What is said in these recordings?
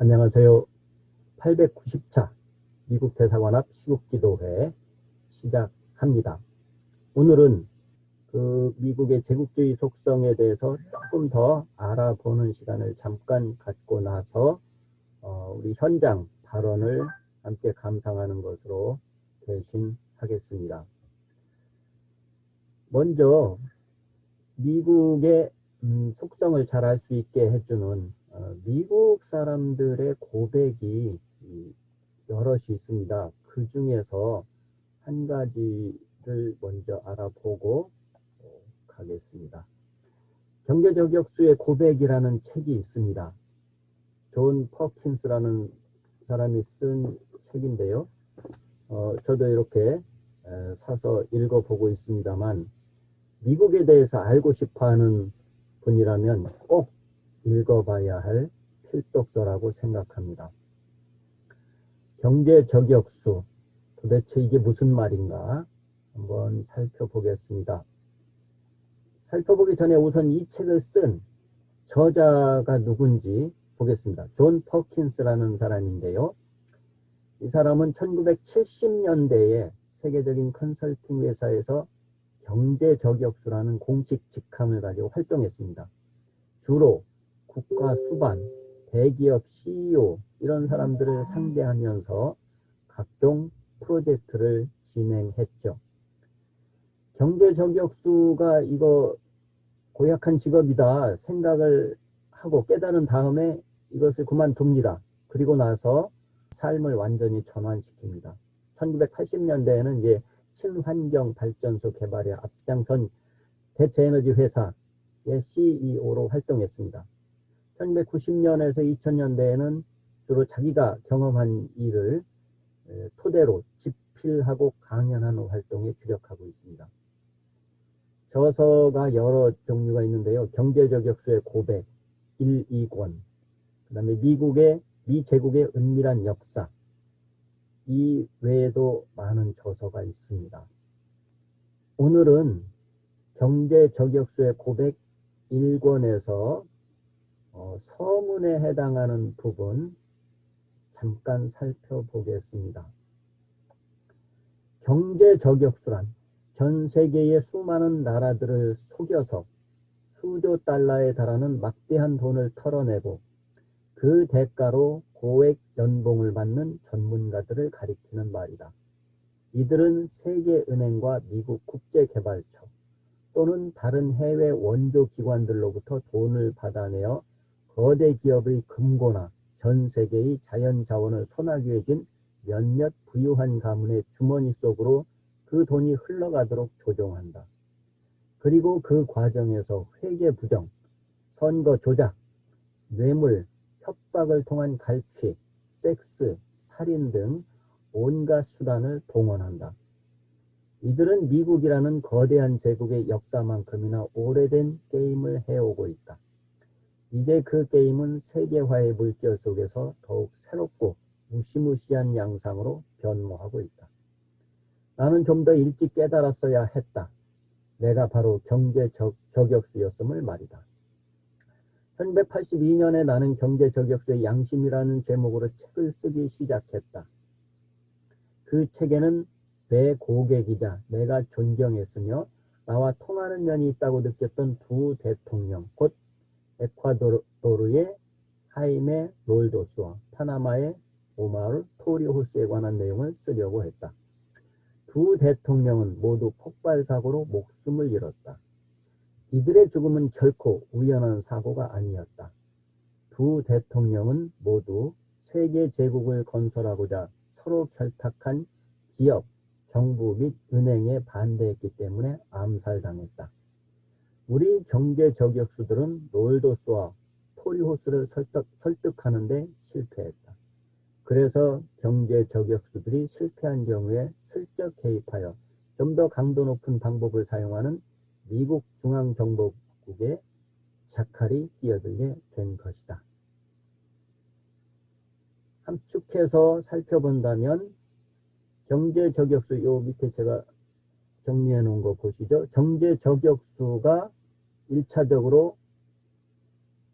안녕하세요. 890차 미국 대사관 앞 시국기도회 시작합니다. 오늘은 그 미국의 제국주의 속성에 대해서 조금 더 알아보는 시간을 잠깐 갖고 나서 우리 현장 발언을 함께 감상하는 것으로 대신하겠습니다. 먼저 미국의 속성을 잘 알 수 있게 해주는 미국 사람들의 고백이 여럿이 있습니다. 그 중에서 한 가지를 먼저 알아보고 가겠습니다. 경제저격수의 고백이라는 책이 있습니다. 존 퍼킨스라는 사람이 쓴 책인데요. 저도 이렇게 사서 읽어보고 있습니다만 미국에 대해서 알고 싶어하는 분이라면 꼭 읽어봐야 할 필독서라고 생각합니다. 경제저격수, 도대체 이게 무슨 말인가 한번 살펴보겠습니다. 살펴보기 전에 우선 이 책을 쓴 저자가 누군지 보겠습니다. 존 퍼킨스라는 사람인데요. 이 사람은 1970년대에 세계적인 컨설팅 회사에서 경제저격수라는 공식 직함을 가지고 활동했습니다. 주로 국가 수반, 대기업 CEO 이런 사람들을 상대하면서 각종 프로젝트를 진행했죠. 경제저격수가 이거 고약한 직업이다 생각을 하고 깨달은 다음에 이것을 그만둡니다. 그리고 나서 삶을 완전히 전환시킵니다. 1980년대에는 이제 친환경 발전소 개발에 앞장선 대체에너지 회사의 CEO로 활동했습니다. 1990년에서 2000년대에는 주로 자기가 경험한 일을 토대로 집필하고 강연하는 활동에 주력하고 있습니다. 저서가 여러 종류가 있는데요. 경제저격수의 고백 1, 2권, 그 다음에 미제국의 은밀한 역사, 이 외에도 많은 저서가 있습니다. 오늘은 경제저격수의 고백 1권에서 서문에 해당하는 부분 잠깐 살펴보겠습니다. 경제저격수란 전 세계의 수많은 나라들을 속여서 수조 달러에 달하는 막대한 돈을 털어내고 그 대가로 고액 연봉을 받는 전문가들을 가리키는 말이다. 이들은 세계은행과 미국 국제개발처 또는 다른 해외 원조기관들로부터 돈을 받아내어 거대 기업의 금고나 전 세계의 자연자원을 소나기에 쥔 몇몇 부유한 가문의 주머니 속으로 그 돈이 흘러가도록 조종한다. 그리고 그 과정에서 회계부정, 선거 조작, 뇌물, 협박을 통한 갈취, 섹스, 살인 등 온갖 수단을 동원한다. 이들은 미국이라는 거대한 제국의 역사만큼이나 오래된 게임을 해오고 있다. 이제 그 게임은 세계화의 물결 속에서 더욱 새롭고 무시무시한 양상으로 변모하고 있다. 나는 좀 더 일찍 깨달았어야 했다. 내가 바로 경제저격수였음을 말이다. 1982년에 나는 경제저격수의 양심이라는 제목으로 책을 쓰기 시작했다. 그 책에는 내 고객이자 내가 존경했으며 나와 통하는 면이 있다고 느꼈던 두 대통령, 곧 에콰도르의 하이메 롤도스와 파나마의 오마르 토리호스에 관한 내용을 쓰려고 했다. 두 대통령은 모두 폭발사고로 목숨을 잃었다. 이들의 죽음은 결코 우연한 사고가 아니었다. 두 대통령은 모두 세계 제국을 건설하고자 서로 결탁한 기업, 정부 및 은행에 반대했기 때문에 암살당했다. 우리 경제저격수들은 롤도스와 토리호스를 설득하는 데 실패했다. 그래서 경제저격수들이 실패한 경우에 슬쩍 개입하여 좀 더 강도 높은 방법을 사용하는 미국 중앙정보국의 자칼이 끼어들게 된 것이다. 함축해서 살펴본다면 경제저격수, 요 밑에 제가 정리해 놓은 거 보시죠. 경제저격수가 1차적으로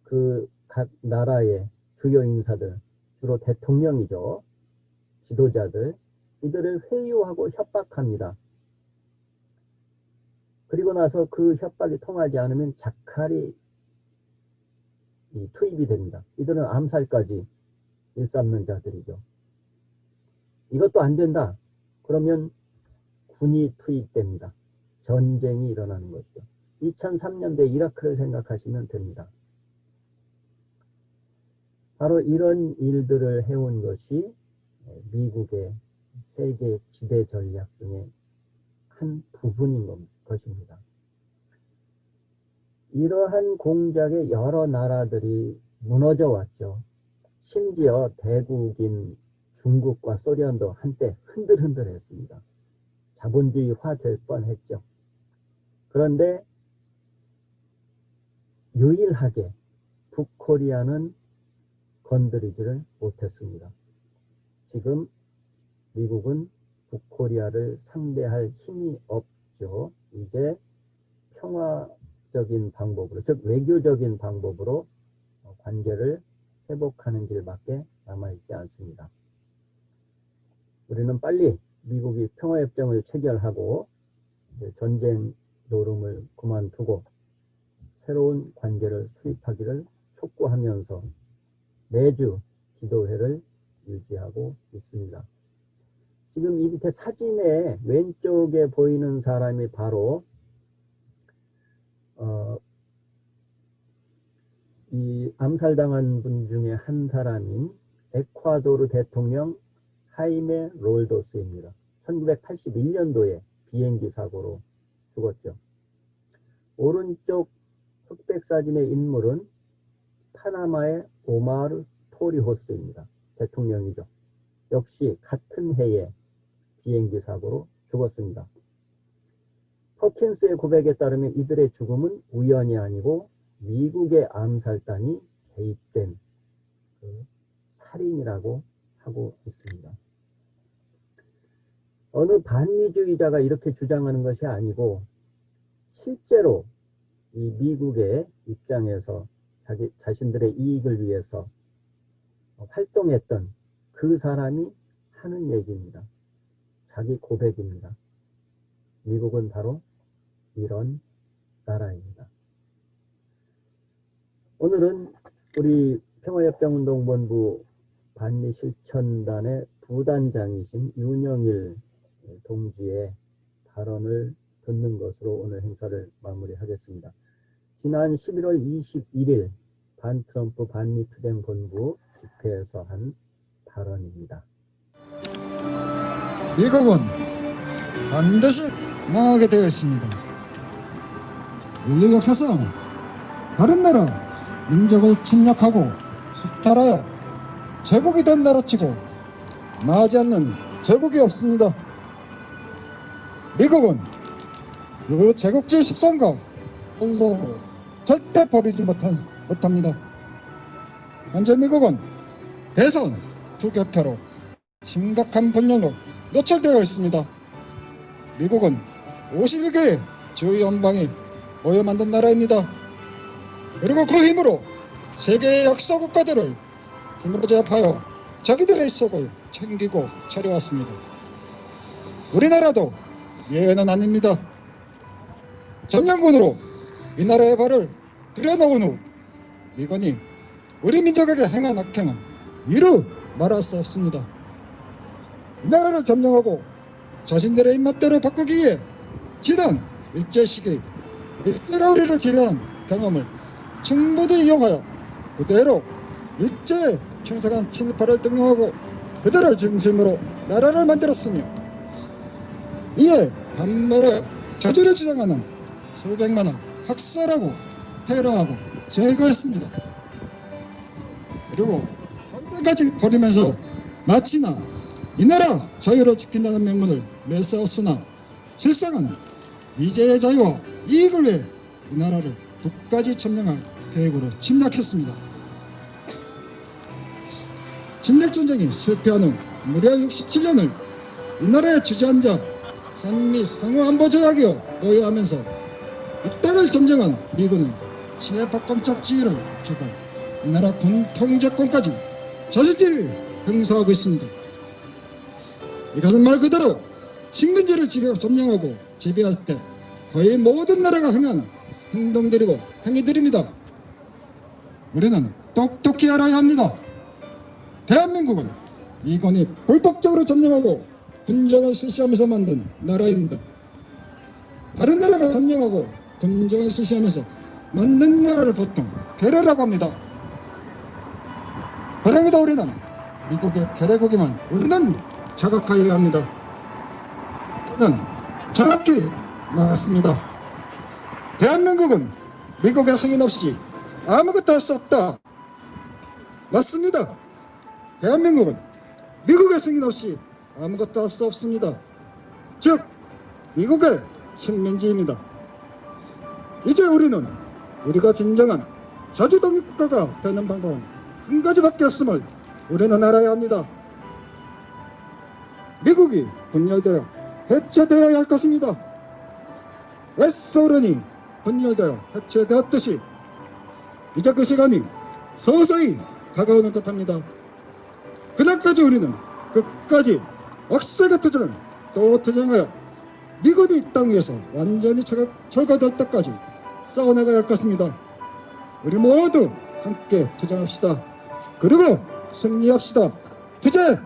그 각 나라의 주요 인사들, 주로 대통령이죠. 지도자들, 이들을 회유하고 협박합니다. 그리고 나서 그 협박이 통하지 않으면 자칼이 투입이 됩니다. 이들은 암살까지 일삼는 자들이죠. 이것도 안 된다. 그러면 군이 투입됩니다. 전쟁이 일어나는 것이죠. 2003년대 이라크를 생각하시면 됩니다. 바로 이런 일들을 해온 것이 미국의 세계 지배 전략 중에 한 부분인 것입니다. 이러한 공작에 여러 나라들이 무너져 왔죠. 심지어 대국인 중국과 소련도 한때 흔들흔들했습니다. 자본주의화 될 뻔했죠. 그런데 유일하게 북코리아는 건드리지를 못했습니다. 지금 미국은 북코리아를 상대할 힘이 없죠. 이제 평화적인 방법으로, 즉 외교적인 방법으로 관계를 회복하는 길밖에 남아있지 않습니다. 우리는 빨리 미국이 평화협정을 체결하고 이제 전쟁 노름을 그만두고 새로운 관계를 수립하기를 촉구하면서 매주 기도회를 유지하고 있습니다. 지금 이 밑에 사진의 왼쪽에 보이는 사람이 바로 이 암살당한 분 중에 한 사람인 에콰도르 대통령 하이메 롤도스입니다. 1981년도에 비행기 사고로 죽었죠. 오른쪽 흑백 사진의 인물은 파나마의 오마르 토리호스입니다. 대통령이죠. 역시 같은 해에 비행기 사고로 죽었습니다. 퍼킨스의 고백에 따르면 이들의 죽음은 우연이 아니고 미국의 암살단이 개입된 살인이라고 하고 있습니다. 어느 반미주의자가 이렇게 주장하는 것이 아니고 실제로 이 미국의 입장에서 자신들의 이익을 위해서 활동했던 그 사람이 하는 얘기입니다. 자기 고백입니다. 미국은 바로 이런 나라입니다. 오늘은 우리 평화협정운동본부 반미실천단의 부단장이신 윤영일 동지의 발언을 듣는 것으로 오늘 행사를 마무리하겠습니다. 지난 11월 21일 반트럼프 반미투쟁 본부 집회에서 한 발언입니다. 미국은 반드시 망하게 되어 있습니다. 인류 역사상 다른 나라 민족을 침략하고 수탈하여 제국이 된 나라치고 망하지 않는 제국이 없습니다. 미국은 그 제국주의 십상과 절대 버리지 못합니다. 현재 미국은 대선 투개표로 심각한 분열로 노출되어 있습니다. 미국은 51개의 주요 연방이 모여 만든 나라입니다. 그리고 그 힘으로 세계의 역사 국가들을 힘으로 제압하여 자기들의 속을 챙기고 차려왔습니다. 우리나라도 예외는 아닙니다. 점령군으로 이 나라의 발을 들여놓은 후 미군이 우리 민족에게 행한 악행은 이루 말할 수 없습니다. 이 나라를 점령하고 자신들의 입맛대로 바꾸기 위해 지난 일제시기 일제가 우리를 지배한 경험을 충분히 이용하여 그대로 일제의 충성한 친일파를 등용하고 그들을 중심으로 나라를 만들었으며 이에 반발에 자주를 주장하는 수백만을 학살하고 테러하고 제거했습니다. 그리고 전쟁까지 벌이면서 마치나 이 나라 자유를 지킨다는 명분을 내세웠으나 실상은 미제의 자유와 이익을 위해 이 나라를 북까지 점령할 계획으로 침략했습니다. 침략전쟁이 실패한 후 무려 67년을 이 나라에 주저앉아 한미 상호안보조약이요 보유하면서 이 땅을 점령한 미군은 친일파 꼼짝지휘를 주고 이 나라 군 통제권까지 자주들이 행사하고 있습니다. 이것은 말 그대로 식민지를 점령하고 지배할 때 거의 모든 나라가 행한 행동들이고 행위들입니다. 우리는 똑똑히 알아야 합니다. 대한민국은 이건이 불법적으로 점령하고 군정을 실시하면서 만든 나라입니다. 다른 나라가 점령하고 군정을 실시하면서 만든 나라를 보통 괴뢰라고 합니다. 그러기도 우리는 미국의 괴뢰국임을 우리는 자각하여야 합니다. 저는 정확히 말했습니다. 대한민국은 미국의 승인 없이 아무것도 할 수 없다. 맞습니다. 대한민국은 미국의 승인 없이 아무것도 할 수 없습니다. 즉 미국의 식민지입니다. 이제 우리는 우리가 진정한 자주독립국가가 되는 방법은 한 가지밖에 없음을 우리는 알아야 합니다. 미국이 분열되어 해체되어야 할 것입니다. 웨스소련이 분열되어 해체되었듯이 이제 그 시간이 서서히 다가오는 듯합니다. 그날까지 우리는 끝까지 억세게 투쟁을 또 투쟁하여 미군이 이 땅 위에서 완전히 철거될 때까지 싸워나가야 할 것입니다. 우리 모두 함께 투쟁합시다. 그리고 승리합시다. 투쟁!